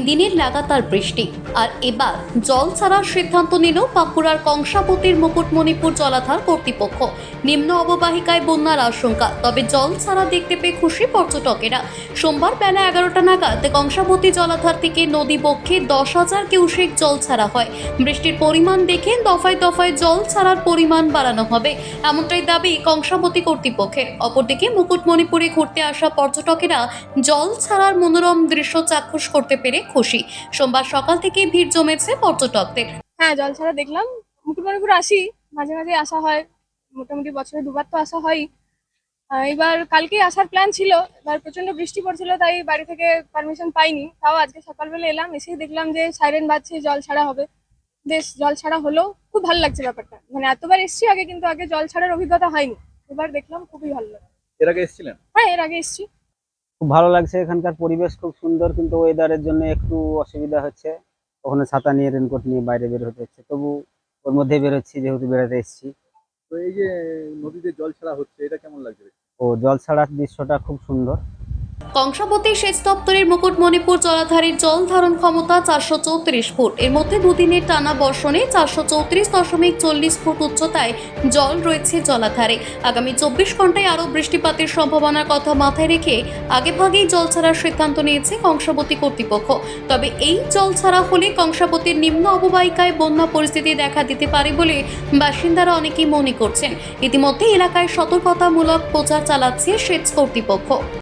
দিনের লাগাতার বৃষ্টি আর এবার জল ছাড়ার সিদ্ধান্ত নিল বাঁকুড়ার কংসাবতীর মুকুটমণিপুর জলাধার কর্তৃপক্ষ। নিম্ন অববাহিকায় বন্যার আশঙ্কা, তবে জল ছাড়া দেখতে পেয়ে খুশি পর্যটকেরা। সোমবার বেলা 11টা নাগাদ কংসাবতী জলাধার থেকে নদী বক্ষে 10,000 কিউসেক জল ছাড়া হয়। বৃষ্টির পরিমাণ দেখে দফায় দফায় জল ছাড়ার পরিমাণ বাড়ানো হবে, এমনটাই দাবি কংসাবতী কর্তৃপক্ষের। অপরদিকে মুকুটমণিপুরে ঘুরতে আসা পর্যটকেরা জল ছাড়ার মনোরম দৃশ্য চাক্ষুষ করতে পেরে খুশি। সোমবার সকাল থেকে ভিড় জমেছে পর্যটকদের। হ্যাঁ, জল ছাড়া দেখলাম। মুকুটমণিপুর আসি, মাঝে মাঝে আসা হয়, মোটামুটি বছরে দুবার তো আসা হয়। এবার কালকে আসার প্ল্যান ছিল, এবার প্রচন্ড বৃষ্টি পড়ছিল, তাই বাড়ি থেকে পারমিশন পাইনি। তাও আজকে সকালবেলা এলাম, এসেই দেখলাম যে সাইরেন বাজছে, জল ছাড়া হবে। বেশ, জল ছাড়া হলো, খুব ভালো লাগছে ব্যাপারটা। মানে এতবার এসছি আগে, কিন্তু আগে জল ছাড়ার অভিজ্ঞতা হয়নি, এবার দেখলাম খুবই ভালো লাগে। এর আগে এসেছিলেন? হ্যাঁ, এর আগে এসছি। খুব ভালো লাগছে, এখানকার পরিবেশ খুব সুন্দর, কিন্তু ওয়েদারের জন্য একটু অসুবিধা হচ্ছে। ওখানে ছাতা নিয়ে রেনকোট নিয়ে বাইরে বের হতে হচ্ছে, তবু ওর মধ্যে বেরোচ্ছি যেহেতু বেড়াতে এসেছি। তো এই যে নদীতে জল ছাড়া হচ্ছে, এটা কেমন লাগছে? ও জল ছাড়ার দৃশ্যটা খুব সুন্দর। কংসাবতী সেচ দপ্তরের মুকুটমণিপুর জলাধারের জল ধারণ ক্ষমতা 434 ফুট। এর মধ্যে দুদিনের টানা বর্ষণে 434.40 ফুট উচ্চতায় জল রয়েছে জলাধারে। আগামী 24 ঘন্টায় আরও বৃষ্টিপাতের সম্ভাবনার কথা মাথায় রেখে আগেভাগেই জল ছাড়ার সিদ্ধান্ত নিয়েছে কংসাবতী কর্তৃপক্ষ। তবে এই জল ছাড়া হলে কংসাবতীর নিম্ন অববাহিকায় বন্যা পরিস্থিতি দেখা দিতে পারে বলে বাসিন্দারা অনেকেই মনে করছেন। ইতিমধ্যে এলাকায় সতর্কতামূলক প্রচার চালাচ্ছে সেচ কর্তৃপক্ষ।